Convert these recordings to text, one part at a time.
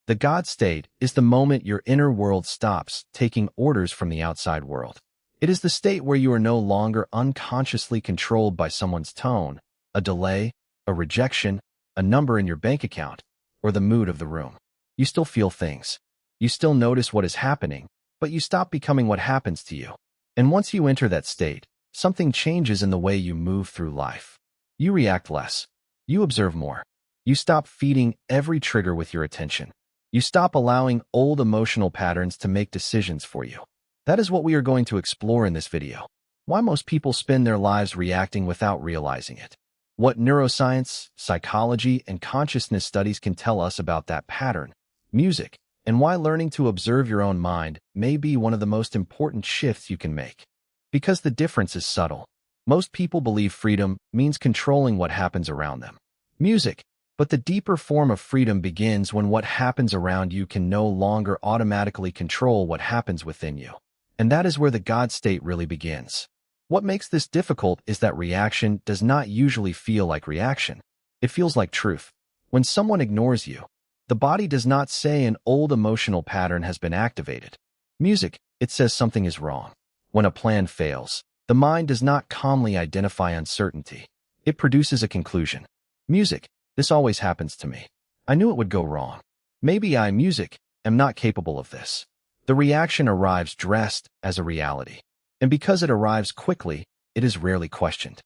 The God state is the moment your inner world stops taking orders from the outside world. It is the state where you are no longer unconsciously controlled by someone's tone, a delay, a rejection, a number in your bank account, or the mood of the room. You still feel things. You still notice what is happening, but you stop becoming what happens to you. And once you enter that state, something changes in the way you move through life. You react less. You observe more. You stop feeding every trigger with your attention. You stop allowing old emotional patterns to make decisions for you. That is what we are going to explore in this video. Why most people spend their lives reacting without realizing it. What neuroscience, psychology, and consciousness studies can tell us about that pattern, music, and why learning to observe your own mind may be one of the most important shifts you can make. Because the difference is subtle. Most people believe freedom means controlling what happens around them. Music, but the deeper form of freedom begins when what happens around you can no longer automatically control what happens within you. And that is where the God state really begins. What makes this difficult is that reaction does not usually feel like reaction. It feels like truth. When someone ignores you, the body does not say an old emotional pattern has been activated. Music, it says something is wrong. When a plan fails, the mind does not calmly identify uncertainty. It produces a conclusion. Music, this always happens to me. I knew it would go wrong. Maybe I, music, am not capable of this. The reaction arrives dressed as a reality. And because it arrives quickly, it is rarely questioned.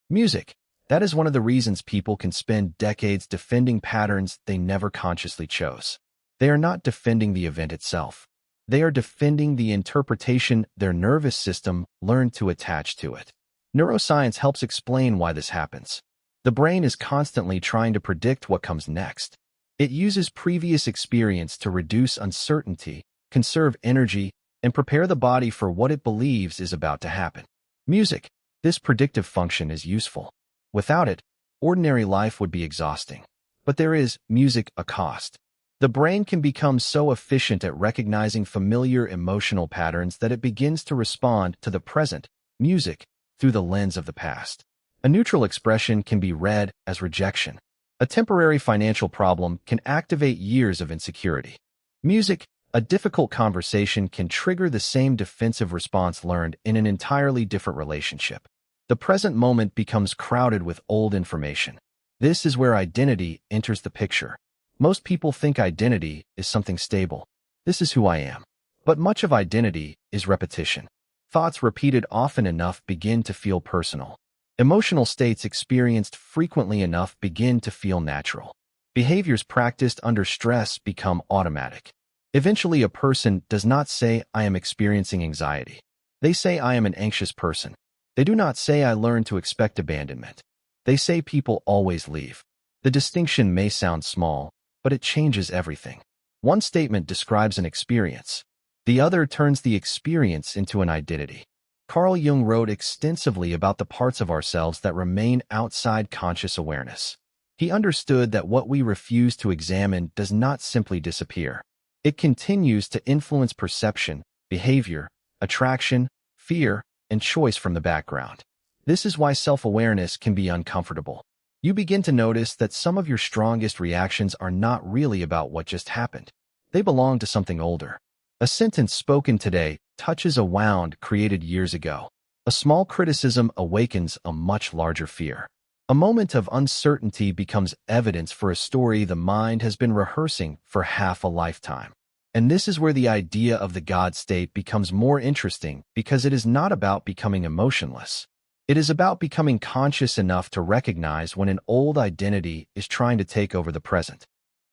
Music, that is one of the reasons people can spend decades defending patterns they never consciously chose. They are not defending the event itself. They are defending the interpretation their nervous system learned to attach to it. Neuroscience helps explain why this happens. The brain is constantly trying to predict what comes next. It uses previous experience to reduce uncertainty, conserve energy, and prepare the body for what it believes is about to happen. Music, this predictive function is useful. Without it, ordinary life would be exhausting. But there is, music, a cost. The brain can become so efficient at recognizing familiar emotional patterns that it begins to respond to the present, music, through the lens of the past. A neutral expression can be read as rejection. A temporary financial problem can activate years of insecurity. Music, a difficult conversation can trigger the same defensive response learned in an entirely different relationship. The present moment becomes crowded with old information. This is where identity enters the picture. Most people think identity is something stable. This is who I am. But much of identity is repetition. Thoughts repeated often enough begin to feel personal. Emotional states experienced frequently enough begin to feel natural. Behaviors practiced under stress become automatic. Eventually, a person does not say, I am experiencing anxiety. They say, I am an anxious person. They do not say, I learned to expect abandonment. They say, people always leave. The distinction may sound small, but it changes everything. One statement describes an experience. The other turns the experience into an identity. Carl Jung wrote extensively about the parts of ourselves that remain outside conscious awareness. He understood that what we refuse to examine does not simply disappear. It continues to influence perception, behavior, attraction, fear, and choice from the background. This is why self-awareness can be uncomfortable. You begin to notice that some of your strongest reactions are not really about what just happened. They belong to something older. A sentence spoken today touches a wound created years ago. A small criticism awakens a much larger fear. A moment of uncertainty becomes evidence for a story the mind has been rehearsing for half a lifetime. And this is where the idea of the God state becomes more interesting because it is not about becoming emotionless. It is about becoming conscious enough to recognize when an old identity is trying to take over the present.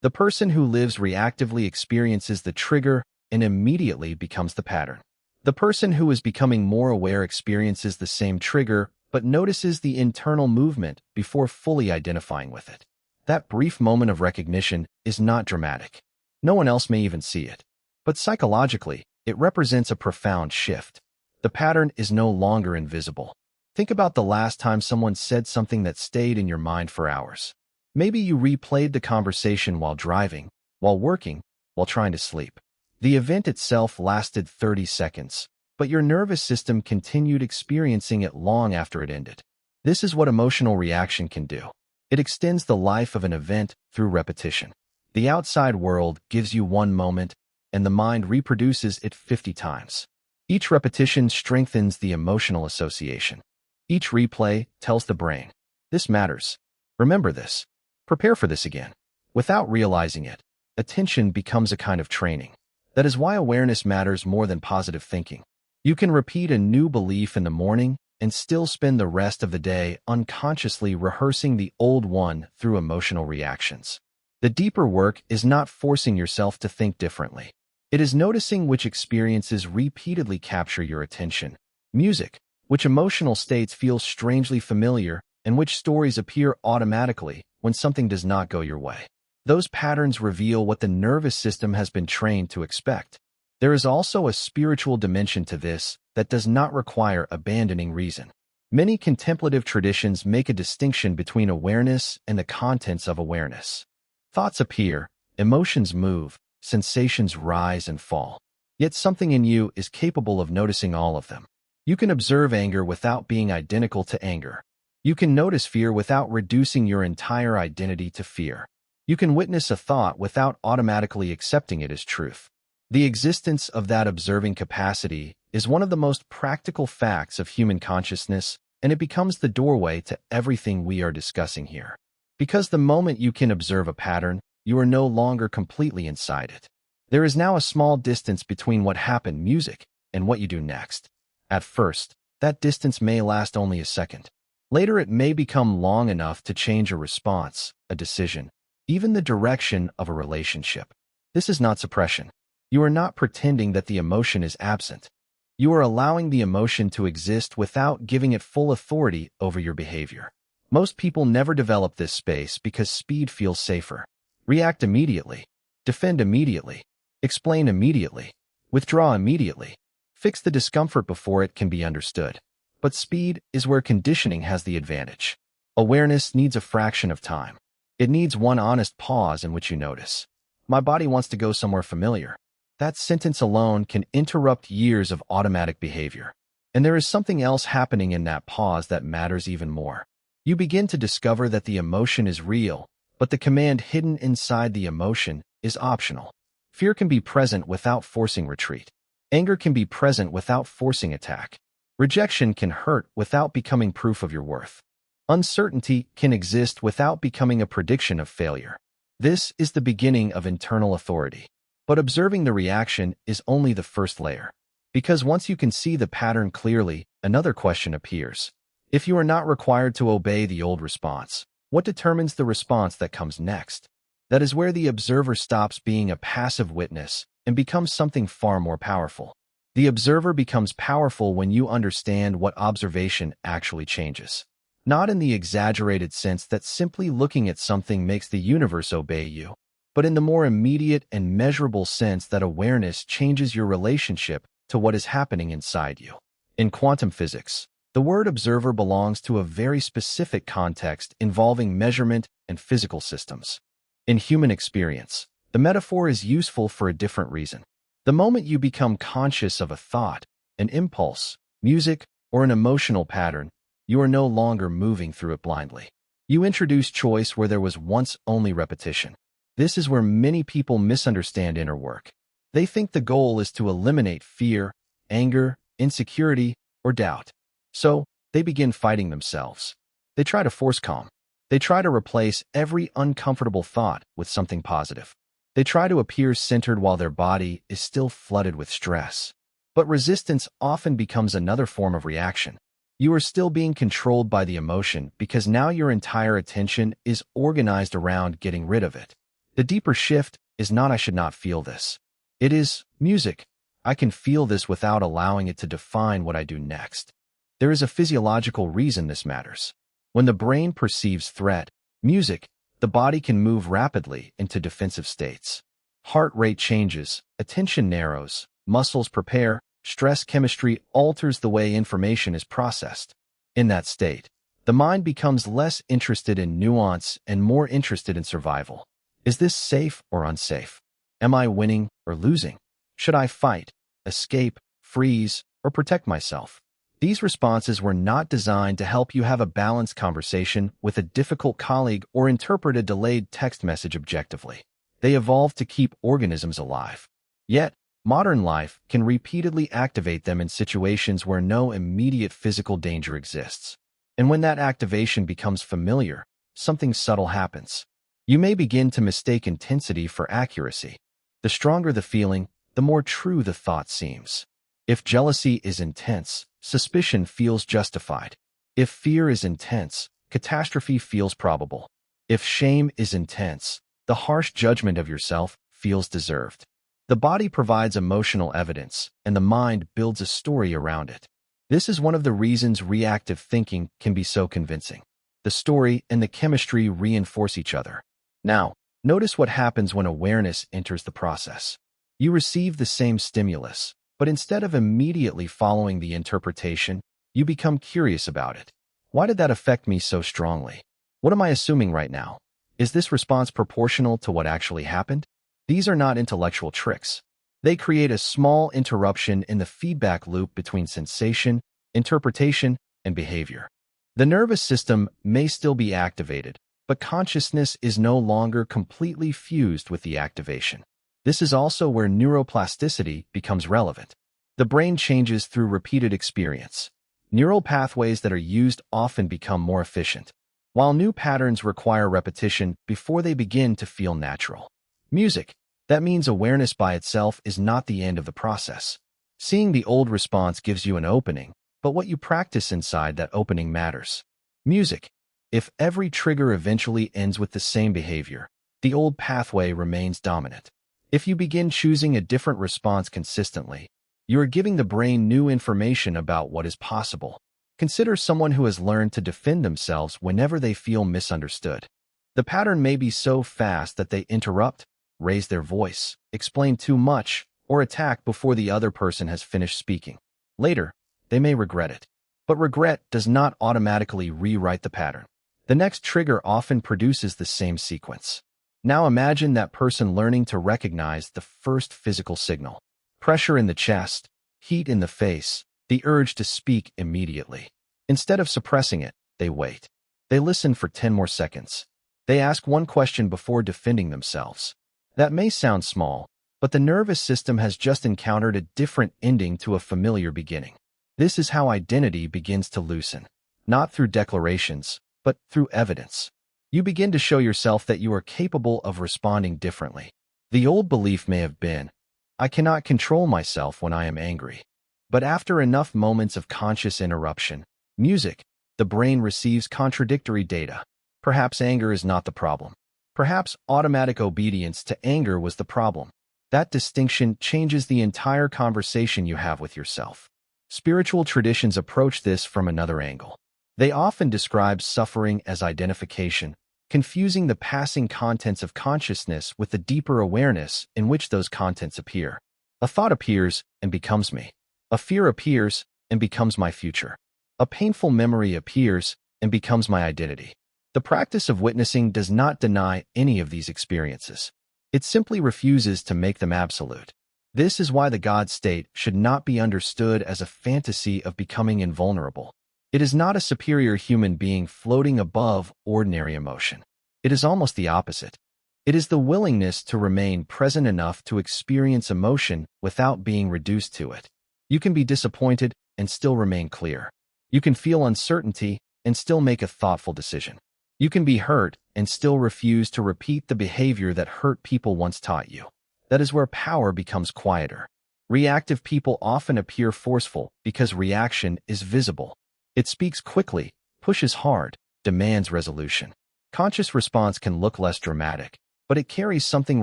The person who lives reactively experiences the trigger and immediately becomes the pattern. The person who is becoming more aware experiences the same trigger but notices the internal movement before fully identifying with it. That brief moment of recognition is not dramatic. No one else may even see it. But psychologically, it represents a profound shift. The pattern is no longer invisible. Think about the last time someone said something that stayed in your mind for hours. Maybe you replayed the conversation while driving, while working, while trying to sleep. The event itself lasted 30 seconds. But your nervous system continued experiencing it long after it ended. This is what emotional reaction can do. It extends the life of an event through repetition. The outside world gives you one moment, and the mind reproduces it 50 times. Each repetition strengthens the emotional association. Each replay tells the brain, "This matters. Remember this. Prepare for this again." Without realizing it, attention becomes a kind of training. That is why awareness matters more than positive thinking. You can repeat a new belief in the morning and still spend the rest of the day unconsciously rehearsing the old one through emotional reactions. The deeper work is not forcing yourself to think differently. It is noticing which experiences repeatedly capture your attention. Music, which emotional states feel strangely familiar, and which stories appear automatically when something does not go your way. Those patterns reveal what the nervous system has been trained to expect. There is also a spiritual dimension to this that does not require abandoning reason. Many contemplative traditions make a distinction between awareness and the contents of awareness. Thoughts appear, emotions move, sensations rise and fall. Yet something in you is capable of noticing all of them. You can observe anger without being identical to anger. You can notice fear without reducing your entire identity to fear. You can witness a thought without automatically accepting it as truth. The existence of that observing capacity is one of the most practical facts of human consciousness, and it becomes the doorway to everything we are discussing here. Because the moment you can observe a pattern, you are no longer completely inside it. There is now a small distance between what happened, music, and what you do next. At first, that distance may last only a second. Later it may become long enough to change a response, a decision, even the direction of a relationship. This is not suppression. You are not pretending that the emotion is absent. You are allowing the emotion to exist without giving it full authority over your behavior. Most people never develop this space because speed feels safer. React immediately. Defend immediately. Explain immediately. Withdraw immediately. Fix the discomfort before it can be understood. But speed is where conditioning has the advantage. Awareness needs a fraction of time. It needs one honest pause in which you notice, "My body wants to go somewhere familiar." That sentence alone can interrupt years of automatic behavior. And there is something else happening in that pause that matters even more. You begin to discover that the emotion is real, but the command hidden inside the emotion is optional. Fear can be present without forcing retreat. Anger can be present without forcing attack. Rejection can hurt without becoming proof of your worth. Uncertainty can exist without becoming a prediction of failure. This is the beginning of internal authority. But observing the reaction is only the first layer. Because once you can see the pattern clearly, another question appears. If you are not required to obey the old response, what determines the response that comes next? That is where the observer stops being a passive witness and becomes something far more powerful. The observer becomes powerful when you understand what observation actually changes. Not in the exaggerated sense that simply looking at something makes the universe obey you, but in the more immediate and measurable sense that awareness changes your relationship to what is happening inside you. In quantum physics, the word observer belongs to a very specific context involving measurement and physical systems. In human experience, the metaphor is useful for a different reason. The moment you become conscious of a thought, an impulse, music, or an emotional pattern, you are no longer moving through it blindly. You introduce choice where there was once only repetition. This is where many people misunderstand inner work. They think the goal is to eliminate fear, anger, insecurity, or doubt. So, they begin fighting themselves. They try to force calm. They try to replace every uncomfortable thought with something positive. They try to appear centered while their body is still flooded with stress. But resistance often becomes another form of reaction. You are still being controlled by the emotion because now your entire attention is organized around getting rid of it. The deeper shift is not "I should not feel this." It is music. I can feel this without allowing it to define what I do next. There is a physiological reason this matters. When the brain perceives threat, music, the body can move rapidly into defensive states. Heart rate changes, attention narrows, muscles prepare, stress chemistry alters the way information is processed. In that state, the mind becomes less interested in nuance and more interested in survival. Is this safe or unsafe? Am I winning or losing? Should I fight, escape, freeze, or protect myself? These responses were not designed to help you have a balanced conversation with a difficult colleague or interpret a delayed text message objectively. They evolved to keep organisms alive. Yet, modern life can repeatedly activate them in situations where no immediate physical danger exists. And when that activation becomes familiar, something subtle happens. You may begin to mistake intensity for accuracy. The stronger the feeling, the more true the thought seems. If jealousy is intense, suspicion feels justified. If fear is intense, catastrophe feels probable. If shame is intense, the harsh judgment of yourself feels deserved. The body provides emotional evidence, and the mind builds a story around it. This is one of the reasons reactive thinking can be so convincing. The story and the chemistry reinforce each other. Now, notice what happens when awareness enters the process. You receive the same stimulus, but instead of immediately following the interpretation, you become curious about it. Why did that affect me so strongly? What am I assuming right now? Is this response proportional to what actually happened? These are not intellectual tricks. They create a small interruption in the feedback loop between sensation, interpretation, and behavior. The nervous system may still be activated, but consciousness is no longer completely fused with the activation. This is also where neuroplasticity becomes relevant. The brain changes through repeated experience. Neural pathways that are used often become more efficient, while new patterns require repetition before they begin to feel natural. Music. That means awareness by itself is not the end of the process. Seeing the old response gives you an opening, but what you practice inside that opening matters. Music. If every trigger eventually ends with the same behavior, the old pathway remains dominant. If you begin choosing a different response consistently, you are giving the brain new information about what is possible. Consider someone who has learned to defend themselves whenever they feel misunderstood. The pattern may be so fast that they interrupt, raise their voice, explain too much, or attack before the other person has finished speaking. Later, they may regret it. But regret does not automatically rewrite the pattern. The next trigger often produces the same sequence. Now imagine that person learning to recognize the first physical signal. Pressure in the chest, heat in the face, the urge to speak immediately. Instead of suppressing it, they wait. They listen for 10 more seconds. They ask one question before defending themselves. That may sound small, but the nervous system has just encountered a different ending to a familiar beginning. This is how identity begins to loosen, not through declarations, but through evidence. You begin to show yourself that you are capable of responding differently. The old belief may have been, I cannot control myself when I am angry. But after enough moments of conscious interruption, music, the brain receives contradictory data. Perhaps anger is not the problem. Perhaps automatic obedience to anger was the problem. That distinction changes the entire conversation you have with yourself. Spiritual traditions approach this from another angle. They often describe suffering as identification, confusing the passing contents of consciousness with the deeper awareness in which those contents appear. A thought appears and becomes me. A fear appears and becomes my future. A painful memory appears and becomes my identity. The practice of witnessing does not deny any of these experiences. It simply refuses to make them absolute. This is why the God state should not be understood as a fantasy of becoming invulnerable. It is not a superior human being floating above ordinary emotion. It is almost the opposite. It is the willingness to remain present enough to experience emotion without being reduced to it. You can be disappointed and still remain clear. You can feel uncertainty and still make a thoughtful decision. You can be hurt and still refuse to repeat the behavior that hurt people once taught you. That is where power becomes quieter. Reactive people often appear forceful because reaction is visible. It speaks quickly, pushes hard, demands resolution. Conscious response can look less dramatic, but it carries something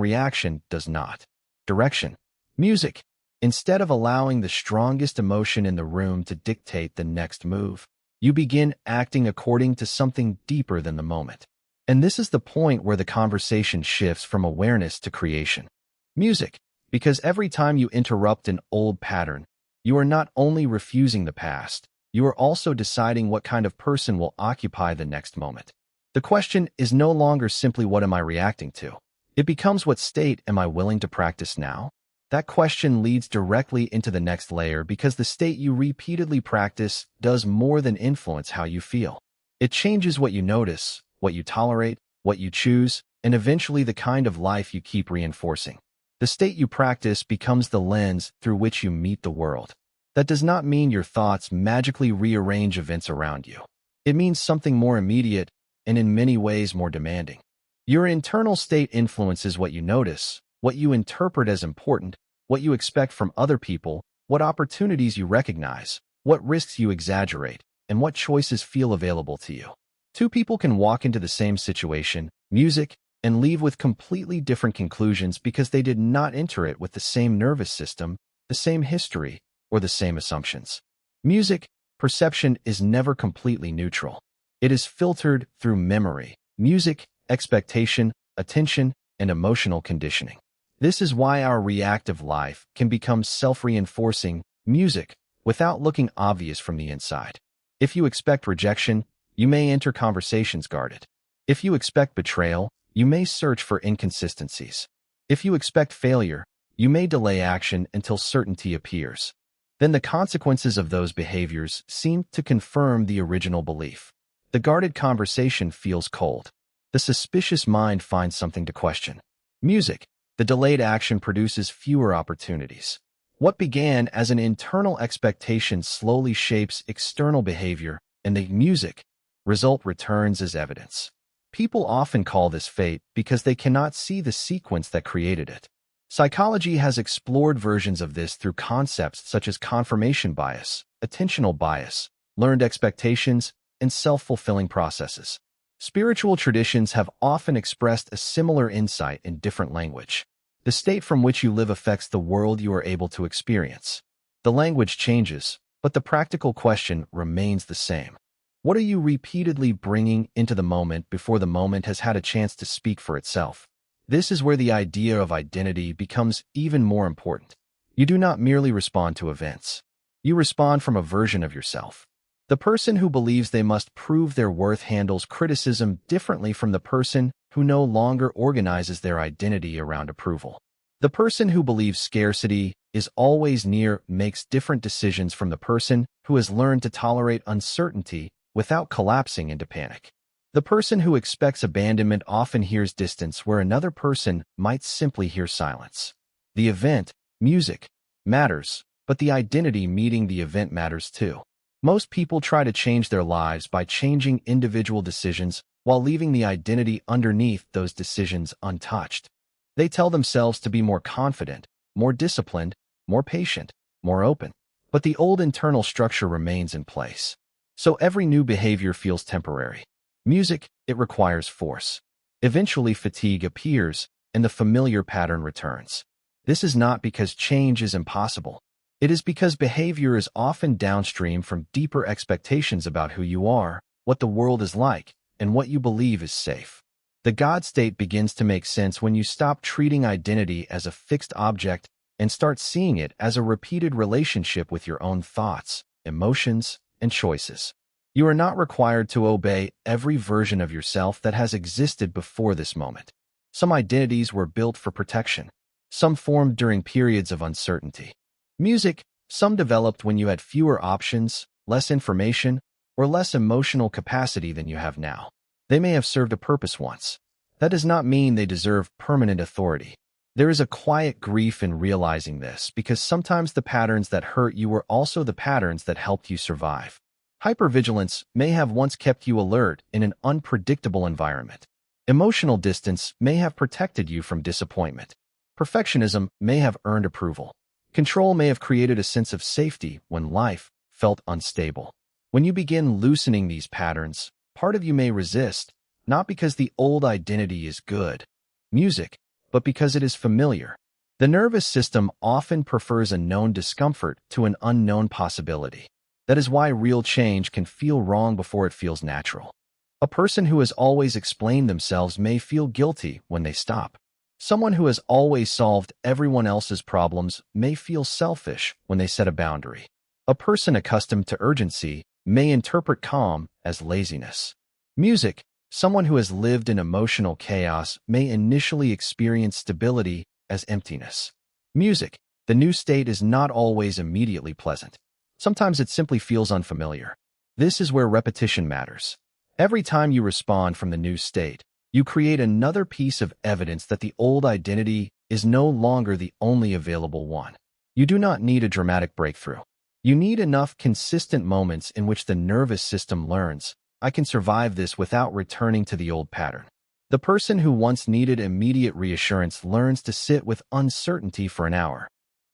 reaction does not. Direction. Music. Instead of allowing the strongest emotion in the room to dictate the next move, you begin acting according to something deeper than the moment. And this is the point where the conversation shifts from awareness to creation. Music. Because every time you interrupt an old pattern, you are not only refusing the past, you are also deciding what kind of person will occupy the next moment. The question is no longer simply what am I reacting to? It becomes what state am I willing to practice now? That question leads directly into the next layer because the state you repeatedly practice does more than influence how you feel. It changes what you notice, what you tolerate, what you choose, and eventually the kind of life you keep reinforcing. The state you practice becomes the lens through which you meet the world. That does not mean your thoughts magically rearrange events around you. It means something more immediate and in many ways more demanding. Your internal state influences what you notice, what you interpret as important, what you expect from other people, what opportunities you recognize, what risks you exaggerate, and what choices feel available to you. Two people can walk into the same situation, music, and leave with completely different conclusions because they did not enter it with the same nervous system, the same history, or the same assumptions. Music, perception is never completely neutral. It is filtered through memory, music, expectation, attention, and emotional conditioning. This is why our reactive life can become self-reinforcing music without looking obvious from the inside. If you expect rejection, you may enter conversations guarded. If you expect betrayal, you may search for inconsistencies. If you expect failure, you may delay action until certainty appears. Then the consequences of those behaviors seem to confirm the original belief. The guarded conversation feels cold. The suspicious mind finds something to question. Music, the delayed action produces fewer opportunities. What began as an internal expectation slowly shapes external behavior, and the music result returns as evidence. People often call this fate because they cannot see the sequence that created it. Psychology has explored versions of this through concepts such as confirmation bias, attentional bias, learned expectations, and self-fulfilling processes. Spiritual traditions have often expressed a similar insight in different language. The state from which you live affects the world you are able to experience. The language changes, but the practical question remains the same. What are you repeatedly bringing into the moment before the moment has had a chance to speak for itself? This is where the idea of identity becomes even more important. You do not merely respond to events. You respond from a version of yourself. The person who believes they must prove their worth handles criticism differently from the person who no longer organizes their identity around approval. The person who believes scarcity is always near makes different decisions from the person who has learned to tolerate uncertainty without collapsing into panic. The person who expects abandonment often hears distance where another person might simply hear silence. The event, music, matters, but the identity meeting the event matters too. Most people try to change their lives by changing individual decisions while leaving the identity underneath those decisions untouched. They tell themselves to be more confident, more disciplined, more patient, more open. But the old internal structure remains in place. So every new behavior feels temporary. Music, it requires force. Eventually fatigue appears, and the familiar pattern returns. This is not because change is impossible. It is because behavior is often downstream from deeper expectations about who you are, what the world is like, and what you believe is safe. The God state begins to make sense when you stop treating identity as a fixed object and start seeing it as a repeated relationship with your own thoughts, emotions, and choices. You are not required to obey every version of yourself that has existed before this moment. Some identities were built for protection. Some formed during periods of uncertainty. Music, some developed when you had fewer options, less information, or less emotional capacity than you have now. They may have served a purpose once. That does not mean they deserve permanent authority. There is a quiet grief in realizing this because sometimes the patterns that hurt you were also the patterns that helped you survive. Hypervigilance may have once kept you alert in an unpredictable environment. Emotional distance may have protected you from disappointment. Perfectionism may have earned approval. Control may have created a sense of safety when life felt unstable. When you begin loosening these patterns, part of you may resist, not because the old identity is good, music, but because it is familiar. The nervous system often prefers a known discomfort to an unknown possibility. That is why real change can feel wrong before it feels natural. A person who has always explained themselves may feel guilty when they stop. Someone who has always solved everyone else's problems may feel selfish when they set a boundary. A person accustomed to urgency may interpret calm as laziness. Music, someone who has lived in emotional chaos may initially experience stability as emptiness. Music, the new state is not always immediately pleasant. Sometimes it simply feels unfamiliar. This is where repetition matters. Every time you respond from the new state, You create another piece of evidence that the old identity is no longer the only available one. You do not need a dramatic breakthrough. You need enough consistent moments in which the nervous system learns, I can survive this without returning to the old pattern. The person who once needed immediate reassurance learns to sit with uncertainty for an hour.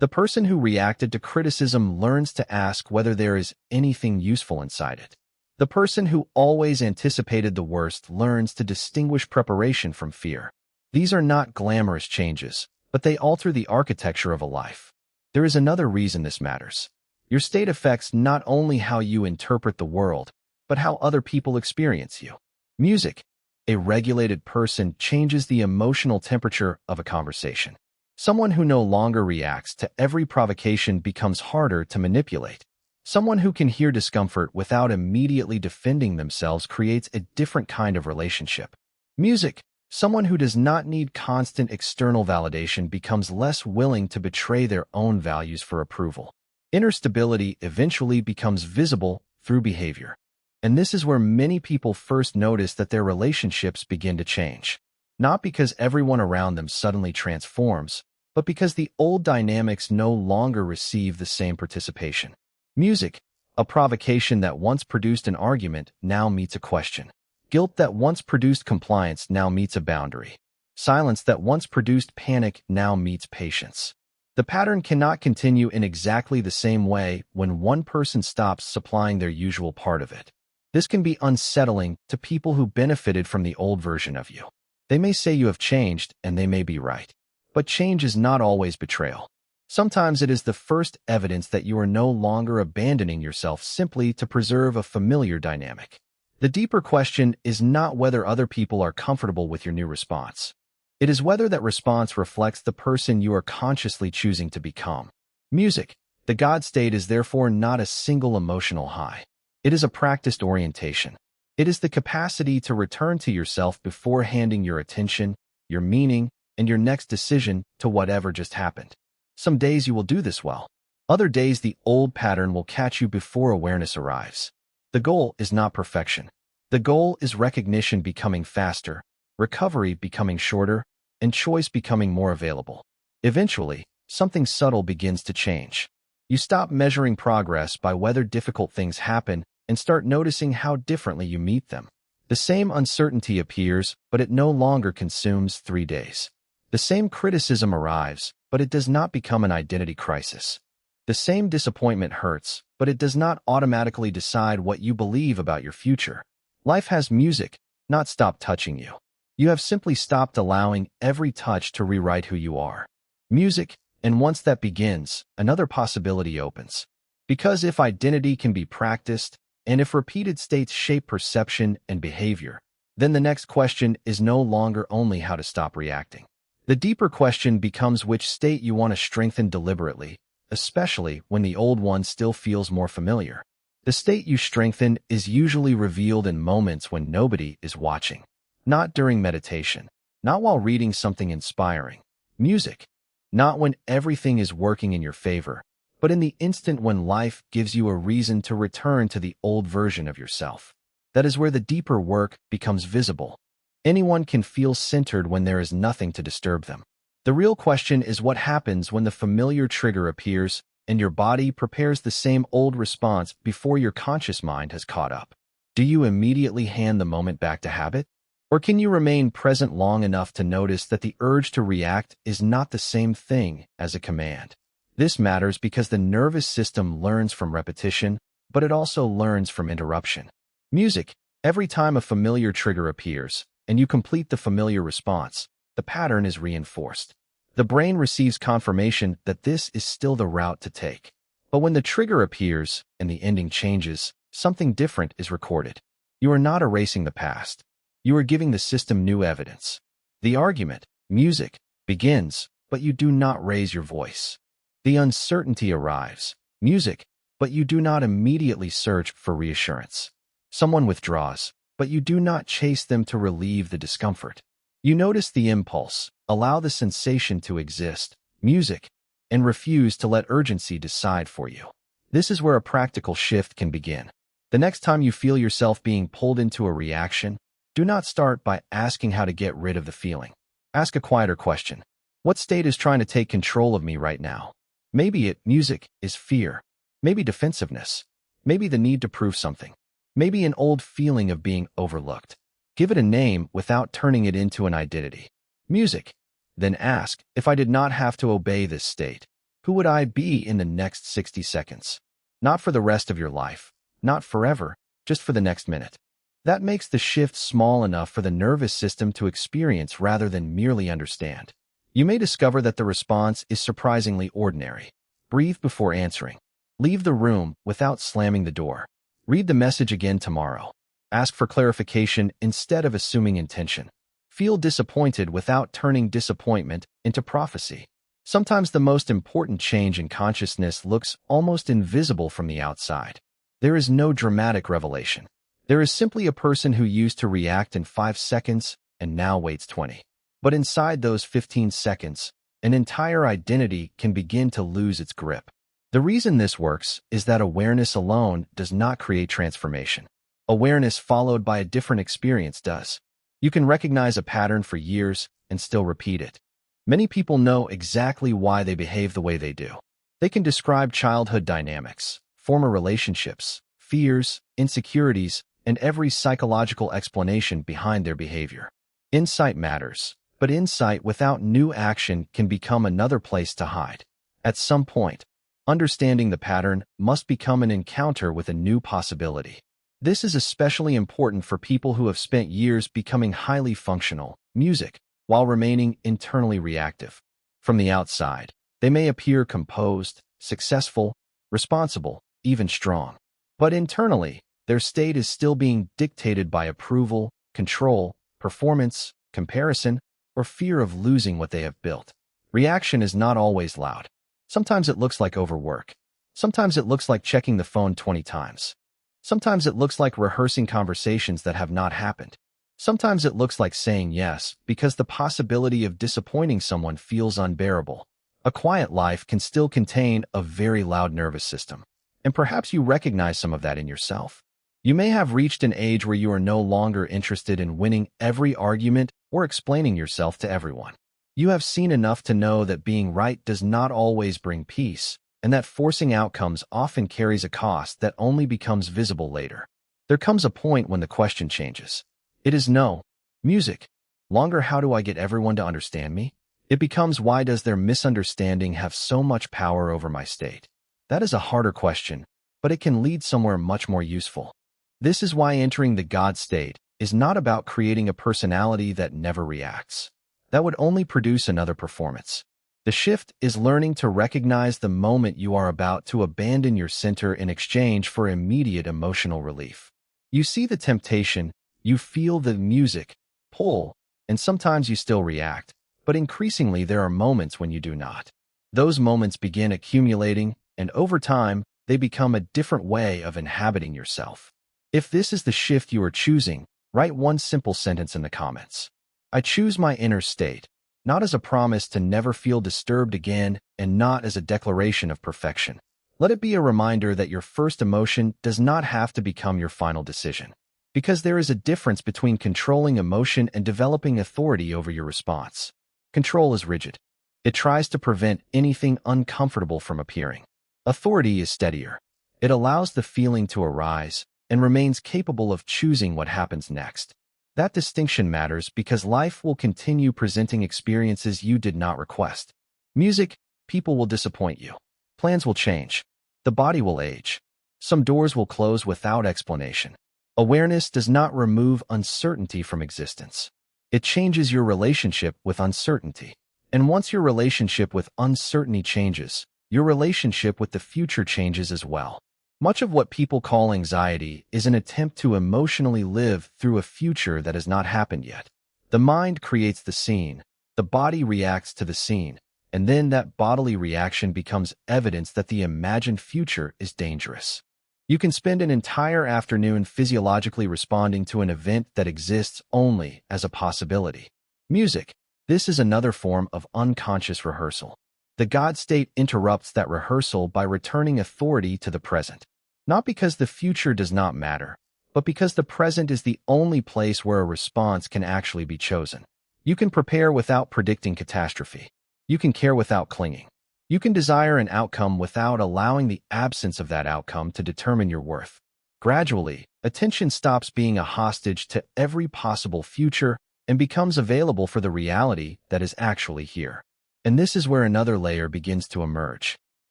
The person who reacted to criticism learns to ask whether there is anything useful inside it. The person who always anticipated the worst learns to distinguish preparation from fear. These are not glamorous changes, but they alter the architecture of a life. There is another reason this matters. Your state affects not only how you interpret the world, but how other people experience you. Music, a regulated person, changes the emotional temperature of a conversation. Someone who no longer reacts to every provocation becomes harder to manipulate. Someone who can hear discomfort without immediately defending themselves creates a different kind of relationship. Music, someone who does not need constant external validation becomes less willing to betray their own values for approval. Inner stability eventually becomes visible through behavior. And this is where many people first notice that their relationships begin to change. Not because everyone around them suddenly transforms, but because the old dynamics no longer receive the same participation. Music, a provocation that once produced an argument, now meets a question. Guilt that once produced compliance now meets a boundary. Silence that once produced panic now meets patience. The pattern cannot continue in exactly the same way when one person stops supplying their usual part of it. This can be unsettling to people who benefited from the old version of you. They may say you have changed, and they may be right. But change is not always betrayal. Sometimes it is the first evidence that you are no longer abandoning yourself simply to preserve a familiar dynamic. The deeper question is not whether other people are comfortable with your new response. It is whether that response reflects the person you are consciously choosing to become. Music, the God state, is therefore not a single emotional high. It is a practiced orientation. It is the capacity to return to yourself before handing your attention, your meaning, and your next decision to whatever just happened. Some days you will do this well. Other days the old pattern will catch you before awareness arrives. The goal is not perfection. The goal is recognition becoming faster, recovery becoming shorter, and choice becoming more available. Eventually, something subtle begins to change. You stop measuring progress by whether difficult things happen and start noticing how differently you meet them. The same uncertainty appears, but it no longer consumes 3 days. The same criticism arrives, but it does not become an identity crisis. The same disappointment hurts, but it does not automatically decide what you believe about your future. Life has music, not stopped touching you. You have simply stopped allowing every touch to rewrite who you are. Music, and once that begins, another possibility opens. Because if identity can be practiced, and if repeated states shape perception and behavior, then the next question is no longer only how to stop reacting. The deeper question becomes which state you want to strengthen deliberately, especially when the old one still feels more familiar. The state you strengthen is usually revealed in moments when nobody is watching. Not during meditation, not while reading something inspiring. Music, not when everything is working in your favor, but in the instant when life gives you a reason to return to the old version of yourself. That is where the deeper work becomes visible. Anyone can feel centered when there is nothing to disturb them. The real question is what happens when the familiar trigger appears and your body prepares the same old response before your conscious mind has caught up. Do you immediately hand the moment back to habit? Or can you remain present long enough to notice that the urge to react is not the same thing as a command? This matters because the nervous system learns from repetition, but it also learns from interruption. Music, every time a familiar trigger appears, and you complete the familiar response, the pattern is reinforced. The brain receives confirmation that this is still the route to take. But when the trigger appears and the ending changes, something different is recorded. You are not erasing the past. You are giving the system new evidence. The argument, music, begins, but you do not raise your voice. The uncertainty arrives, music, but you do not immediately search for reassurance. Someone withdraws, but you do not chase them to relieve the discomfort. You notice the impulse, allow the sensation to exist, music, and refuse to let urgency decide for you. This is where a practical shift can begin. The next time you feel yourself being pulled into a reaction, Do not start by asking how to get rid of the feeling. Ask a quieter question. What state is trying to take control of me right now? Maybe music is fear. Maybe defensiveness. Maybe the need to prove something. Maybe an old feeling of being overlooked. Give it a name without turning it into an identity. Music. Then ask, if I did not have to obey this state, who would I be in the next 60 seconds? Not for the rest of your life. Not forever. Just for the next minute. That makes the shift small enough for the nervous system to experience rather than merely understand. You may discover that the response is surprisingly ordinary. Breathe before answering. Leave the room without slamming the door. Read the message again tomorrow. Ask for clarification instead of assuming intention. Feel disappointed without turning disappointment into prophecy. Sometimes the most important change in consciousness looks almost invisible from the outside. There is no dramatic revelation. There is simply a person who used to react in 5 seconds and now waits 20. But inside those 15 seconds, an entire identity can begin to lose its grip. The reason this works is that awareness alone does not create transformation. Awareness followed by a different experience does. You can recognize a pattern for years and still repeat it. Many people know exactly why they behave the way they do. They can describe childhood dynamics, former relationships, fears, insecurities, and every psychological explanation behind their behavior. Insight matters, but insight without new action can become another place to hide. At some point, understanding the pattern must become an encounter with a new possibility. This is especially important for people who have spent years becoming highly functional, music, while remaining internally reactive. From the outside, they may appear composed, successful, responsible, even strong. But internally, their state is still being dictated by approval, control, performance, comparison, or fear of losing what they have built. Reaction is not always loud. Sometimes it looks like overwork. Sometimes it looks like checking the phone 20 times. Sometimes it looks like rehearsing conversations that have not happened. Sometimes it looks like saying yes because the possibility of disappointing someone feels unbearable. A quiet life can still contain a very loud nervous system, and perhaps you recognize some of that in yourself. You may have reached an age where you are no longer interested in winning every argument or explaining yourself to everyone. You have seen enough to know that being right does not always bring peace, and that forcing outcomes often carries a cost that only becomes visible later. There comes a point when the question changes. It is no music. Longer, how do I get everyone to understand me? It becomes, why does their misunderstanding have so much power over my state? That is a harder question, but it can lead somewhere much more useful. This is why entering the God state is not about creating a personality that never reacts. That would only produce another performance. The shift is learning to recognize the moment you are about to abandon your center in exchange for immediate emotional relief. You see the temptation, you feel the music, pull, and sometimes you still react, but increasingly there are moments when you do not. Those moments begin accumulating, and over time, they become a different way of inhabiting yourself. If this is the shift you are choosing, write one simple sentence in the comments. I choose my inner state, not as a promise to never feel disturbed again and not as a declaration of perfection. Let it be a reminder that your first emotion does not have to become your final decision. Because there is a difference between controlling emotion and developing authority over your response. Control is rigid. It tries to prevent anything uncomfortable from appearing. Authority is steadier. It allows the feeling to arise and remains capable of choosing what happens next. That distinction matters because life will continue presenting experiences you did not request. Music, people will disappoint you. Plans will change. The body will age. Some doors will close without explanation. Awareness does not remove uncertainty from existence. It changes your relationship with uncertainty. And once your relationship with uncertainty changes, your relationship with the future changes as well. Much of what people call anxiety is an attempt to emotionally live through a future that has not happened yet. The mind creates the scene, the body reacts to the scene, and then that bodily reaction becomes evidence that the imagined future is dangerous. You can spend an entire afternoon physiologically responding to an event that exists only as a possibility. Music. This is another form of unconscious rehearsal. The God state interrupts that rehearsal by returning authority to the present. Not because the future does not matter, but because the present is the only place where a response can actually be chosen. You can prepare without predicting catastrophe. You can care without clinging. You can desire an outcome without allowing the absence of that outcome to determine your worth. Gradually, attention stops being a hostage to every possible future and becomes available for the reality that is actually here. And this is where another layer begins to emerge.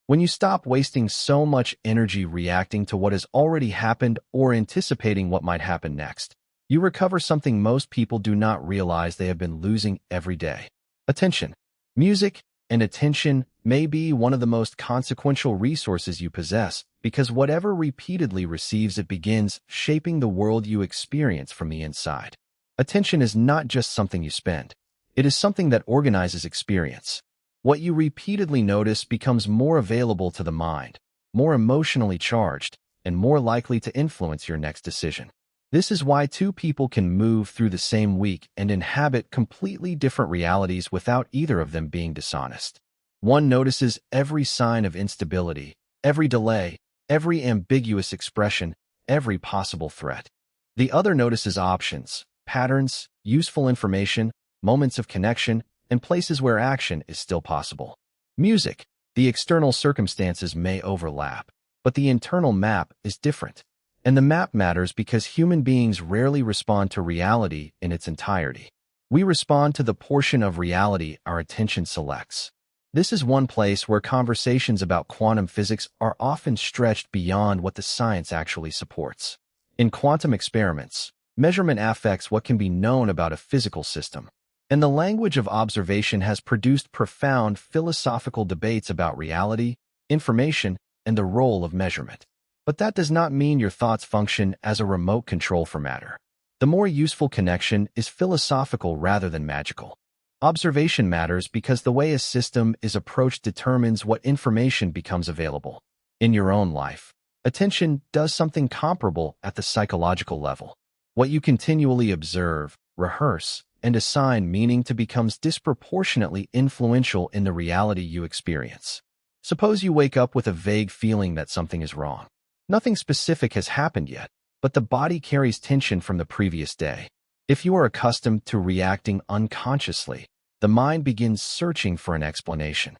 When you stop wasting so much energy reacting to what has already happened or anticipating what might happen next, you recover something most people do not realize they have been losing every day: attention. Music and attention may be one of the most consequential resources you possess, because whatever repeatedly receives it begins shaping the world you experience from the inside. Attention is not just something you spend. It is something that organizes experience. What you repeatedly notice becomes more available to the mind, more emotionally charged, and more likely to influence your next decision. This is why two people can move through the same week and inhabit completely different realities without either of them being dishonest. One notices every sign of instability, every delay, every ambiguous expression, every possible threat. The other notices options, patterns, useful information, moments of connection, and places where action is still possible. Music. The external circumstances may overlap, but the internal map is different. And the map matters because human beings rarely respond to reality in its entirety. We respond to the portion of reality our attention selects. This is one place where conversations about quantum physics are often stretched beyond what the science actually supports. In quantum experiments, measurement affects what can be known about a physical system. And the language of observation has produced profound philosophical debates about reality, information, and the role of measurement. But that does not mean your thoughts function as a remote control for matter. The more useful connection is philosophical rather than magical. Observation matters because the way a system is approached determines what information becomes available. In your own life, attention does something comparable at the psychological level. What you continually observe, rehearse, and assign meaning to becomes disproportionately influential in the reality you experience. Suppose you wake up with a vague feeling that something is wrong. Nothing specific has happened yet, but the body carries tension from the previous day. If you are accustomed to reacting unconsciously, the mind begins searching for an explanation.